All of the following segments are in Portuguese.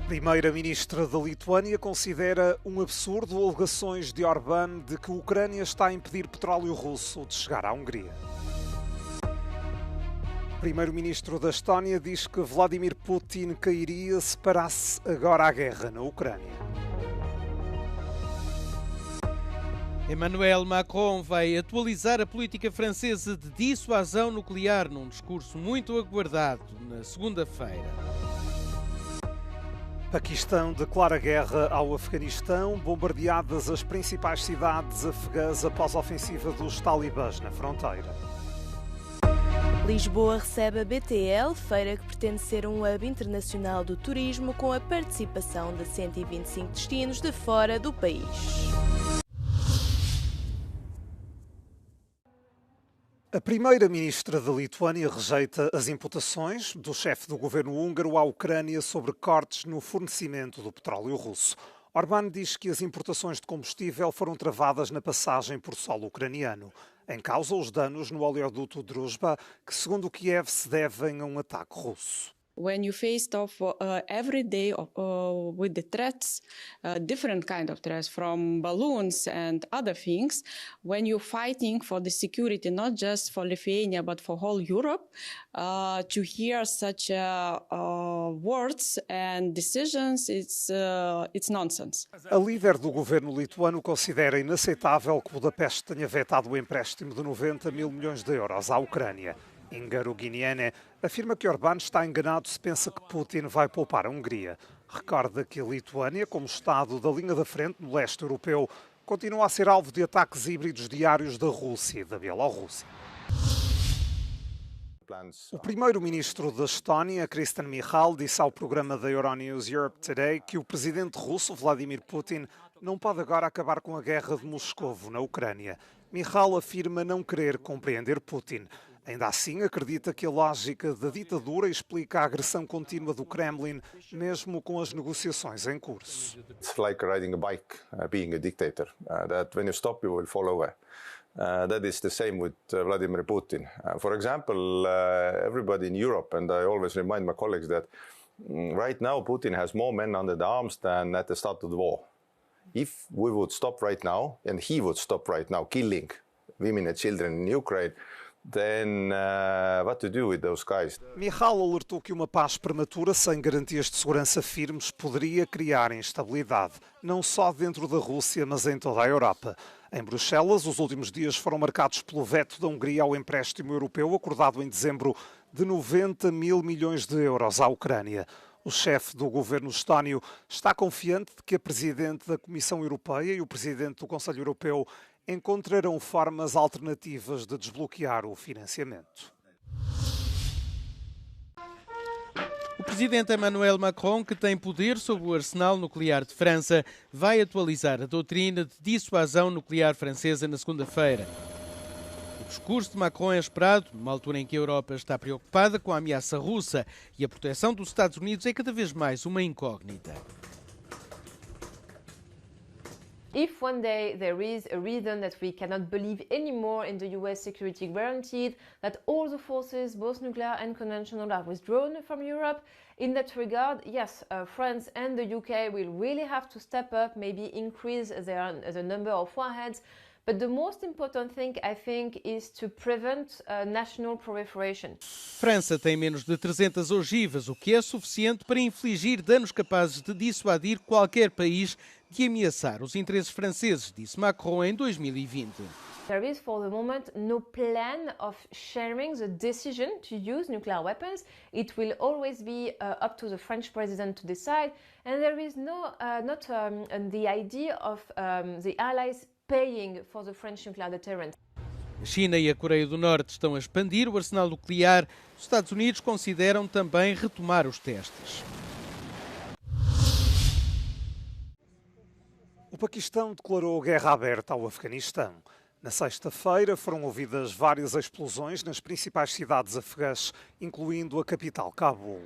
Primeira-ministra da Lituânia considera um absurdo alegações de Orbán de que a Ucrânia está a impedir petróleo russo de chegar à Hungria. Primeiro-ministro da Estónia diz que Vladimir Putin cairia se parasse agora a guerra na Ucrânia. Emmanuel Macron vai atualizar a política francesa de dissuasão nuclear num discurso muito aguardado na segunda-feira. Paquistão declara guerra ao Afeganistão, bombardeadas as principais cidades afegãs após a ofensiva dos talibãs na fronteira. Lisboa recebe a BTL, feira que pretende ser um hub internacional do turismo com a participação de 125 destinos de fora do país. A primeira-ministra da Lituânia rejeita as imputações do chefe do governo húngaro à Ucrânia sobre cortes no fornecimento do petróleo russo. Orbán diz que as importações de combustível foram travadas na passagem por solo ucraniano. Em causa os danos no oleoduto Druzhba, que segundo Kiev se devem a um ataque russo. When you faced off every day with the threats, different kind of threats from balloons and other things, when you're fighting for the security, not just for Lithuania, but for whole Europe, to hear such words and decisions, it's nonsense. A líder do governo lituano considera inaceitável que Budapeste tenha vetado o empréstimo de 90 mil milhões de euros à Ucrânia. Inga Ruginiene afirma que Orbán está enganado se pensa que Putin vai poupar a Hungria. Recorda que a Lituânia, como Estado da linha da frente no leste europeu, continua a ser alvo de ataques híbridos diários da Rússia e da Bielorrússia. O primeiro-ministro da Estónia, Kristen Michal, disse ao programa da Euronews Europe Today que o presidente russo, Vladimir Putin, não pode agora acabar com a guerra de Moscovo na Ucrânia. Michal afirma não querer compreender Putin. Ainda assim, acredita que a lógica da ditadura explica a agressão contínua do Kremlin, mesmo com as negociações em curso. It's like riding a bike, being a dictator. That when you stop, you will fall over. That is the same with Vladimir Putin. For example, everybody in Europe, and I always remind my colleagues that right now Putin has more men under the arms than at the start of the war. If we would stop right now, and he would stop right now killing women and children in Ukraine, then what to do with those guys? Michal alertou que uma paz prematura sem garantias de segurança firmes poderia criar instabilidade, não só dentro da Rússia, mas em toda a Europa. Em Bruxelas, os últimos dias foram marcados pelo veto da Hungria ao empréstimo europeu acordado em dezembro de 90 mil milhões de euros à Ucrânia. O chefe do governo estónio está confiante de que a presidente da Comissão Europeia e o presidente do Conselho Europeu encontrarão formas alternativas de desbloquear o financiamento. O presidente Emmanuel Macron, que tem poder sobre o arsenal nuclear de França, vai atualizar a doutrina de dissuasão nuclear francesa na segunda-feira. O discurso de Macron é esperado numa altura em que a Europa está preocupada com a ameaça russa e a proteção dos Estados Unidos é cada vez mais uma incógnita. If one day there is a reason that we cannot believe anymore in the US security guaranteed that all the forces, both nuclear and conventional, are withdrawn from Europe, in that regard, yes, France and the UK will really have to step up, maybe increase the number of warheads. But the most important thing, I think, is to prevent national proliferation. França tem menos de 300 ogivas, o que é suficiente para infligir danos capazes de dissuadir qualquer país de ameaçar os interesses franceses, disse Macron em 2020. There is, for the moment, no plan of sharing the decision to use nuclear weapons. It will always be up to the French president to decide, and there is not the idea of the allies paying for the French nuclear deterrent. A China e a Coreia do Norte estão a expandir o arsenal nuclear. Os Estados Unidos consideram também retomar os testes. O Paquistão declarou guerra aberta ao Afeganistão. Na sexta-feira foram ouvidas várias explosões nas principais cidades afegãs, incluindo a capital Cabul.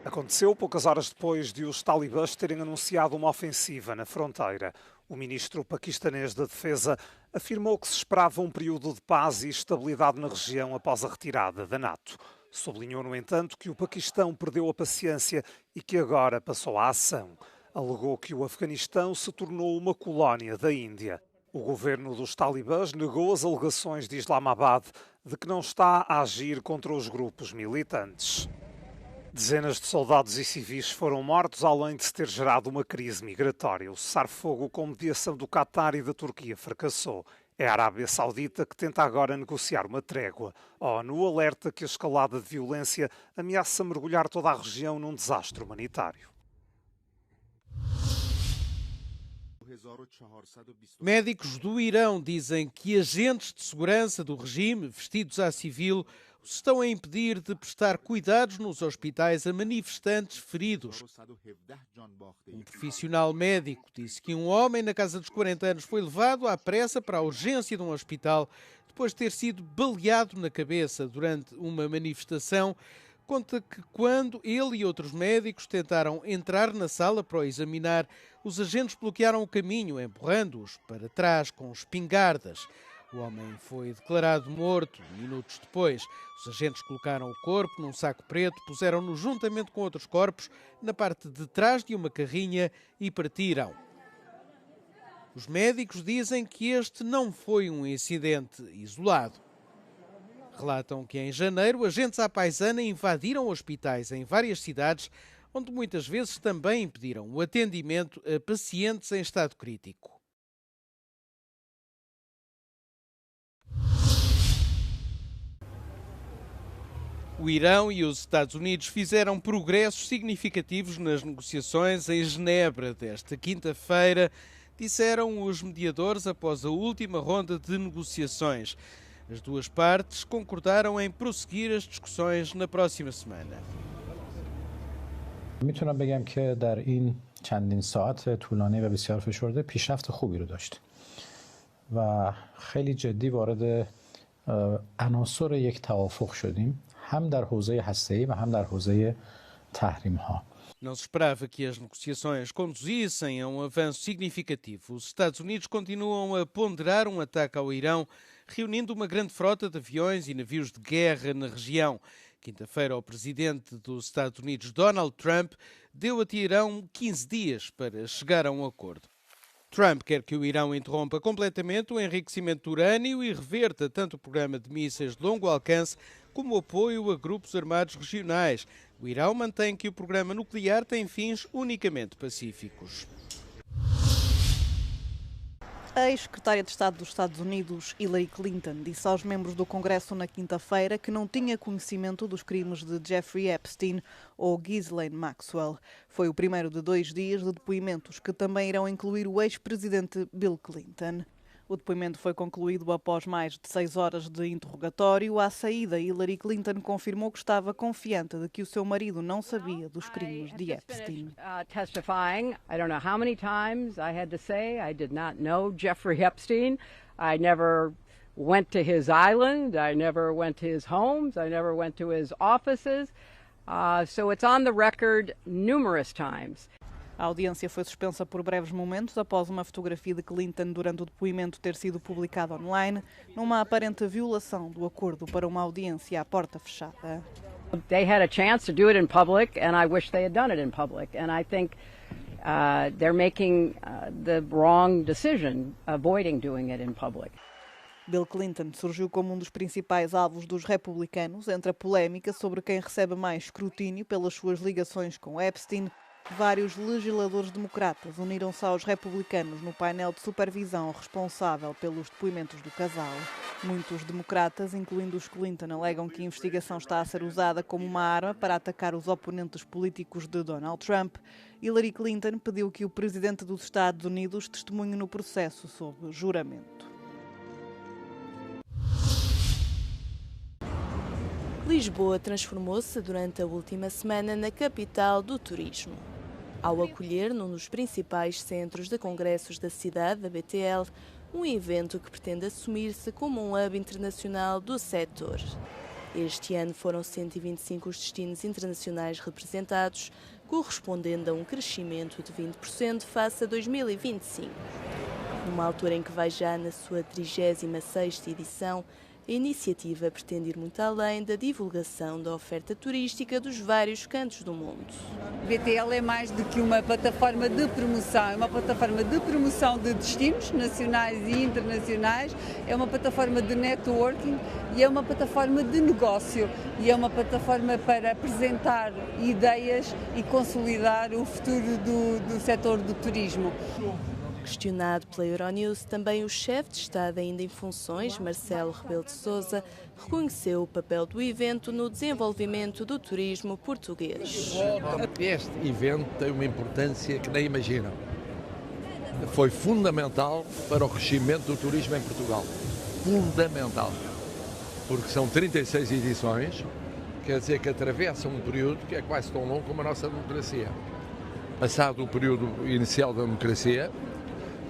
Aconteceu poucas horas depois de os talibãs terem anunciado uma ofensiva na fronteira. O ministro paquistanês da Defesa afirmou que se esperava um período de paz e estabilidade na região após a retirada da NATO. Sublinhou, no entanto, que o Paquistão perdeu a paciência e que agora passou à ação. Alegou que o Afeganistão se tornou uma colónia da Índia. O governo dos talibãs negou as alegações de Islamabad de que não está a agir contra os grupos militantes. Dezenas de soldados e civis foram mortos, além de se ter gerado uma crise migratória. O cessar-fogo com mediação do Qatar e da Turquia fracassou. É a Arábia Saudita que tenta agora negociar uma trégua. A ONU alerta que a escalada de violência ameaça mergulhar toda a região num desastre humanitário. Médicos do Irão dizem que agentes de segurança do regime, vestidos à civil, os estão a impedir de prestar cuidados nos hospitais a manifestantes feridos. Um profissional médico disse que um homem na casa dos 40 anos foi levado à pressa para a urgência de um hospital depois de ter sido baleado na cabeça durante uma manifestação. Conta que quando ele e outros médicos tentaram entrar na sala para o examinar, os agentes bloquearam o caminho, empurrando-os para trás com espingardas. O homem foi declarado morto minutos depois. Os agentes colocaram o corpo num saco preto, puseram-no juntamente com outros corpos na parte de trás de uma carrinha e partiram. Os médicos dizem que este não foi um incidente isolado. Relatam que em janeiro agentes à paisana invadiram hospitais em várias cidades, onde muitas vezes também impediram o atendimento a pacientes em estado crítico. O Irão e os Estados Unidos fizeram progressos significativos nas negociações em Genebra desta quinta-feira, disseram os mediadores após a última ronda de negociações. As duas partes concordaram em prosseguir as discussões na próxima semana. میتونم بگم که در این چندین ساعت طولانی و بسیار فشرده پیشرفت خوبی رو داشت و خیلی جدی وارد عناصر یک توافق شدیم هم در حوزه هسته‌ای و هم در حوزه تحریم‌ها. Não se esperava que as negociações conduzissem a um avanço significativo. Os Estados Unidos continuam a ponderar um ataque ao Irão, reunindo uma grande frota de aviões e navios de guerra na região. Quinta-feira, o presidente dos Estados Unidos, Donald Trump, deu a Teherão 15 dias para chegar a um acordo. Trump quer que o Irão interrompa completamente o enriquecimento de urânio e reverta tanto o programa de mísseis de longo alcance como o apoio a grupos armados regionais. O Irão mantém que o programa nuclear tem fins unicamente pacíficos. A ex-secretária de Estado dos Estados Unidos, Hillary Clinton, disse aos membros do Congresso na quinta-feira que não tinha conhecimento dos crimes de Jeffrey Epstein ou Ghislaine Maxwell. Foi o primeiro de 2 dias de depoimentos que também irão incluir o ex-presidente Bill Clinton. O depoimento foi concluído após mais de 6 horas de interrogatório. À saída, Hillary Clinton confirmou que estava confiante de que o seu marido não sabia dos crimes de Epstein. Testifying, I don't know how many times I had to say I did not know Jeffrey Epstein. I never went to his island. I never went to his homes. I never went to his offices. So it's on the record numerous times. A audiência foi suspensa por breves momentos após uma fotografia de Clinton durante o depoimento ter sido publicada online, numa aparente violação do acordo para uma audiência à porta fechada. They had a chance to do it in public, and I wish they had done it in public. And I think they're making the wrong decision, avoiding doing it in public. Bill Clinton surgiu como um dos principais alvos dos republicanos entre a polémica sobre quem recebe mais escrutínio pelas suas ligações com Epstein. Vários legisladores democratas uniram-se aos republicanos no painel de supervisão responsável pelos depoimentos do casal. Muitos democratas, incluindo os Clinton, alegam que a investigação está a ser usada como uma arma para atacar os oponentes políticos de Donald Trump. Hillary Clinton pediu que o presidente dos Estados Unidos testemunhe no processo sob juramento. Lisboa transformou-se durante a última semana na capital do turismo. Ao acolher num dos principais centros de congressos da cidade, a BTL, um evento que pretende assumir-se como um hub internacional do setor. Este ano foram 125 os destinos internacionais representados, correspondendo a um crescimento de 20% face a 2025. Numa altura em que vai já na sua 36ª edição, A iniciativa pretende ir muito além da divulgação da oferta turística dos vários cantos do mundo. A BTL é mais do que uma plataforma de promoção, é uma plataforma de promoção de destinos nacionais e internacionais, é uma plataforma de networking e é uma plataforma de negócio e é uma plataforma para apresentar ideias e consolidar o futuro do setor do turismo. Questionado pela Euronews, também o chefe de Estado ainda em funções, Marcelo Rebelo de Sousa, reconheceu o papel do evento no desenvolvimento do turismo português. Este evento tem uma importância que nem imaginam. Foi fundamental para o crescimento do turismo em Portugal. Fundamental. Porque são 36 edições, quer dizer que atravessa um período que é quase tão longo como a nossa democracia. Passado o período inicial da democracia,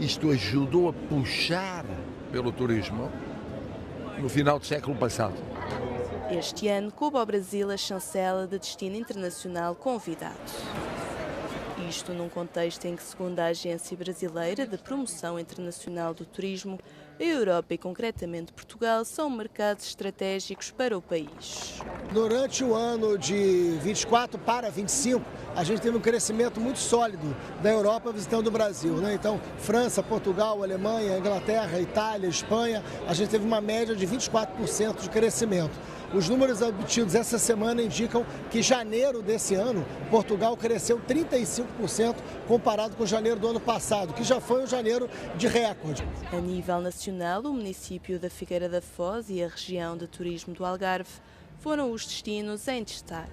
isto ajudou a puxar pelo turismo no final do século passado. Este ano coube ao Brasil a chancela de destino internacional convidado. Isto num contexto em que, segundo a Agência Brasileira de Promoção Internacional do Turismo, a Europa e concretamente Portugal são mercados estratégicos para o país. Durante o ano de 24 para 25, a gente teve um crescimento muito sólido da Europa visitando o Brasil, né? Então, França, Portugal, Alemanha, Inglaterra, Itália, Espanha, a gente teve uma média de 24% de crescimento. Os números obtidos essa semana indicam que janeiro desse ano, Portugal cresceu 35% comparado com janeiro do ano passado, que já foi um janeiro de recorde. A nível nacional, o município da Figueira da Foz e a região de turismo do Algarve foram os destinos em destaque.